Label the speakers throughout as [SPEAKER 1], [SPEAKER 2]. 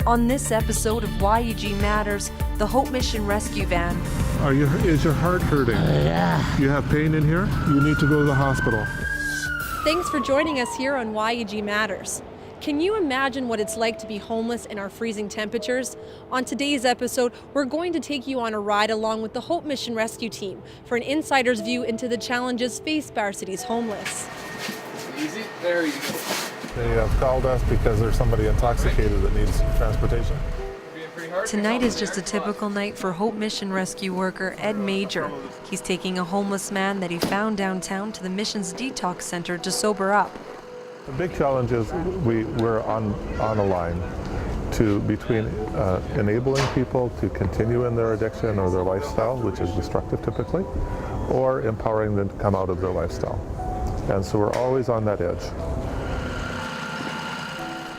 [SPEAKER 1] On this episode of YEG Matters, the Hope Mission Rescue Van.
[SPEAKER 2] Is your heart hurting?
[SPEAKER 3] Yeah.
[SPEAKER 2] You have pain in here? You need to go to the hospital.
[SPEAKER 4] Thanks for joining us here on YEG Matters. Can you imagine what it's like to be homeless in our freezing temperatures? On today's episode, we're going to take you on a ride along with the Hope Mission Rescue Team for an insider's view into the challenges faced by our city's homeless.
[SPEAKER 5] Easy. There you go.
[SPEAKER 2] They have called us because there's somebody intoxicated that needs transportation.
[SPEAKER 1] Tonight is just a typical night for Hope Mission rescue worker Ed Major. He's taking a homeless man that he found downtown to the mission's detox center to sober up.
[SPEAKER 2] The big challenge is we're on a line between enabling people to continue in their addiction or their lifestyle, which is destructive typically, or empowering them to come out of their lifestyle. And so we're always on that edge.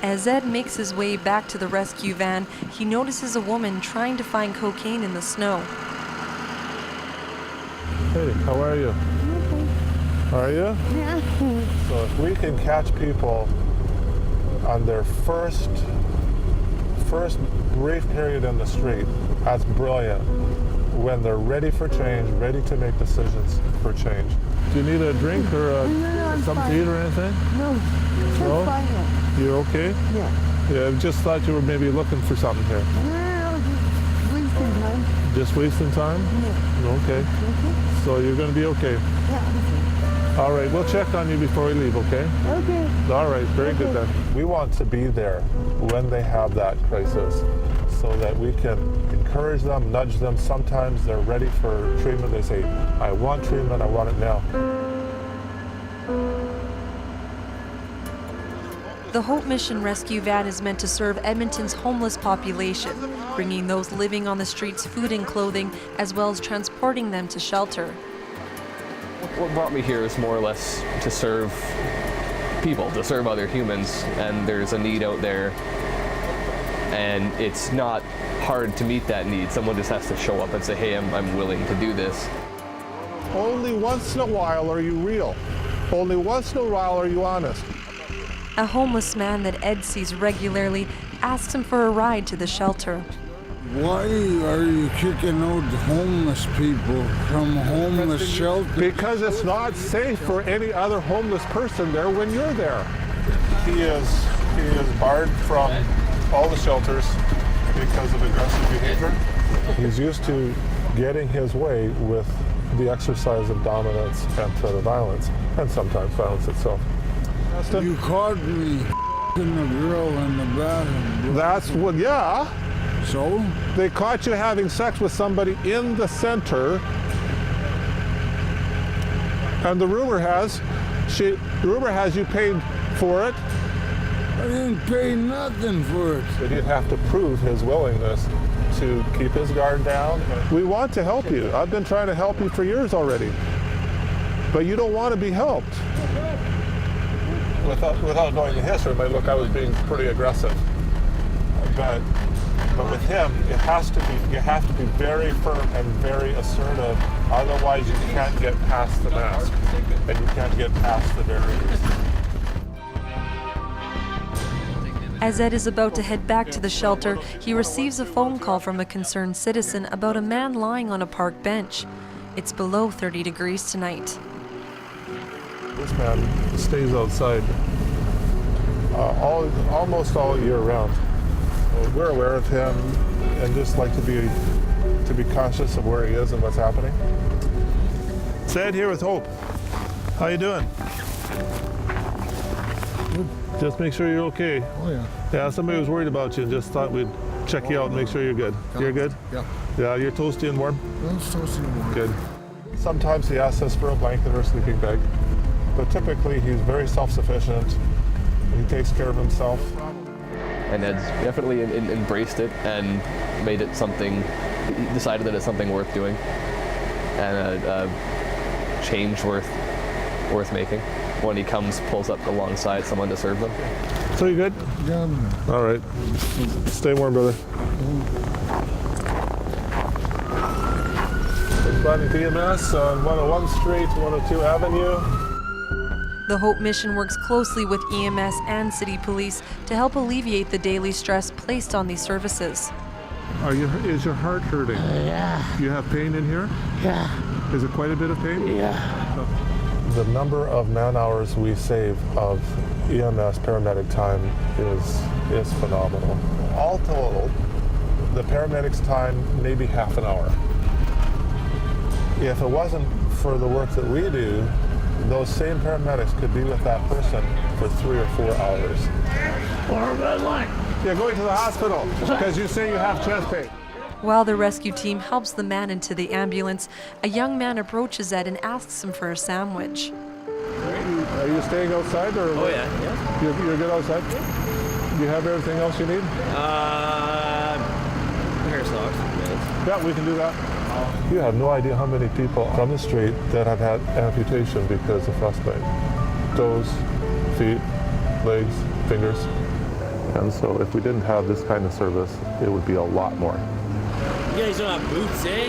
[SPEAKER 1] As Ed makes his way back to the rescue van, he notices a woman trying to find cocaine in the snow.
[SPEAKER 2] Hey, how are you? Are you?
[SPEAKER 3] Yeah.
[SPEAKER 2] So if we can catch people on their first brief period in the street, that's brilliant. When they're ready for change, ready to make decisions for change. Do you need a drink or something to eat or anything?
[SPEAKER 3] No.
[SPEAKER 2] No?
[SPEAKER 3] Fine.
[SPEAKER 2] You're okay?
[SPEAKER 3] Yeah.
[SPEAKER 2] Yeah, I just thought you were maybe looking for something here.
[SPEAKER 3] No, just wasting time.
[SPEAKER 2] Just wasting time?
[SPEAKER 3] Yeah.
[SPEAKER 2] Okay. So you're going to be okay.
[SPEAKER 3] Yeah.
[SPEAKER 2] All right, we'll check on you before we leave, okay?
[SPEAKER 3] Okay.
[SPEAKER 2] All right, very good then. We want to be there when they have that crisis so that we can encourage them, nudge them. Sometimes they're ready for treatment. They say, I want treatment, I want it now.
[SPEAKER 1] The Hope Mission Rescue Van is meant to serve Edmonton's homeless population, bringing those living on the streets food and clothing, as well as transporting them to shelter.
[SPEAKER 5] What brought me here is more or less to serve people, to serve other humans, and there's a need out there, and it's not hard to meet that need. Someone just has to show up and say, hey, I'm willing to do this.
[SPEAKER 2] Only once in a while are you real. Only once in a while are you honest.
[SPEAKER 1] A homeless man that Ed sees regularly asks him for a ride to the shelter.
[SPEAKER 6] Why are you kicking out homeless people from homeless shelter?
[SPEAKER 2] Because it's not safe for any other homeless person there when you're there. He is barred from all the shelters because of aggressive behavior. He's used to getting his way with the exercise of dominance and threat of violence, and sometimes violence itself.
[SPEAKER 6] You caught me in the girl in the bathroom.
[SPEAKER 2] That's what, yeah.
[SPEAKER 6] So?
[SPEAKER 2] They caught you having sex with somebody in the center, and the rumor has you paid for it.
[SPEAKER 6] I didn't pay nothing for it.
[SPEAKER 2] But he'd have to prove his willingness to keep his guard down. We want to help you. I've been trying to help you for years already, but you don't want to be helped. Without knowing the history, it might look I was being pretty aggressive. But with him, you have to be very firm and very assertive. Otherwise, you can't get past the mask, and you can't get past the barriers.
[SPEAKER 1] As Ed is about to head back to the shelter, he receives a phone call from a concerned citizen about a man lying on a park bench. It's below 30 degrees tonight.
[SPEAKER 2] This man stays outside almost all year round. We're aware of him and just like to be conscious of where he is and what's happening. It's Ed here with Hope. How you doing?
[SPEAKER 6] Good.
[SPEAKER 2] Just make sure you're okay.
[SPEAKER 6] Oh, yeah.
[SPEAKER 2] Yeah, somebody was worried about you and just thought we'd check you out and make sure you're good. You're good?
[SPEAKER 6] Yeah.
[SPEAKER 2] Yeah, you're toasty and warm?
[SPEAKER 6] That's so simple.
[SPEAKER 2] Good. Sometimes he asks us for a blanket or a sleeping bag, but typically he's very self-sufficient. He takes care of himself.
[SPEAKER 5] And Ed's definitely embraced it and made it something, he decided that it's something worth doing and a change worth making. When he comes, pulls up alongside someone to serve them.
[SPEAKER 2] So you good?
[SPEAKER 6] Yeah.
[SPEAKER 2] All right. Stay warm, brother. Responding to EMS on 101 Street, 102 Avenue.
[SPEAKER 1] The Hope Mission works closely with EMS and city police to help alleviate the daily stress placed on these services.
[SPEAKER 2] Is your heart hurting?
[SPEAKER 3] Yeah.
[SPEAKER 2] You have pain in here?
[SPEAKER 3] Yeah.
[SPEAKER 2] Is it quite a bit of pain?
[SPEAKER 3] Yeah.
[SPEAKER 2] The number of man hours we save of EMS paramedic time is phenomenal. All total, the paramedics' time maybe half an hour. If it wasn't for the work that we do, those same paramedics could be with that person for 3 or 4 hours.
[SPEAKER 3] Or red light.
[SPEAKER 2] You're going to the hospital because you say you have chest pain.
[SPEAKER 1] While the rescue team helps the man into the ambulance, a young man approaches Ed and asks him for a sandwich.
[SPEAKER 2] Are you staying outside or?
[SPEAKER 7] Oh yeah.
[SPEAKER 2] You're good outside? Do you have everything else you need?
[SPEAKER 7] Hair socks.
[SPEAKER 2] Yeah, we can do that. You have no idea how many people from the street that have had amputation because of frostbite. Toes, feet, legs, fingers. And so if we didn't have this kind of service, it would be a lot more.
[SPEAKER 7] You guys don't have boots, eh?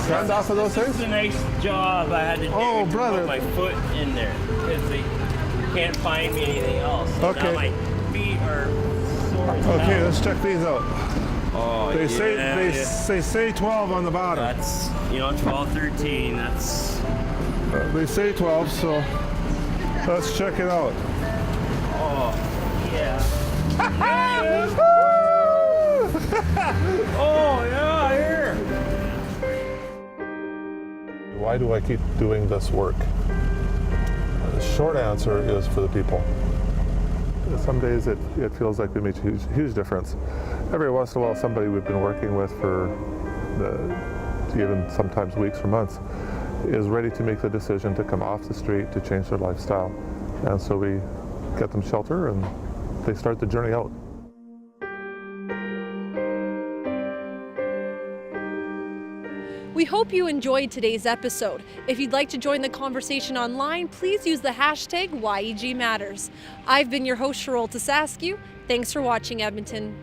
[SPEAKER 2] Stand off of those
[SPEAKER 7] This
[SPEAKER 2] things?
[SPEAKER 7] is a nice job I had to do
[SPEAKER 2] Oh,
[SPEAKER 7] to
[SPEAKER 2] brother.
[SPEAKER 7] put my foot in there because they can't find me anything else. So
[SPEAKER 2] Okay.
[SPEAKER 7] now my feet are sore as
[SPEAKER 2] Okay,
[SPEAKER 7] hell.
[SPEAKER 2] let's check these out.
[SPEAKER 7] Oh,
[SPEAKER 2] They
[SPEAKER 7] yeah,
[SPEAKER 2] say 12 on the bottom.
[SPEAKER 7] That's, 12, 13. That's,
[SPEAKER 2] They say 12, so let's check it out.
[SPEAKER 7] oh, yeah. Oh, yeah, here.
[SPEAKER 2] Why do I keep doing this work? The short answer is for the people. Some days it feels like we make a huge difference. Every once in a while, somebody we've been working with for even sometimes weeks or months is ready to make the decision to come off the street to change their lifestyle. And so we get them shelter and they start the journey out.
[SPEAKER 4] We hope you enjoyed today's episode. If you'd like to join the conversation online, please use the hashtag YEG Matters. I've been your host, Cheryl Tasaskew. Thanks for watching, Edmonton.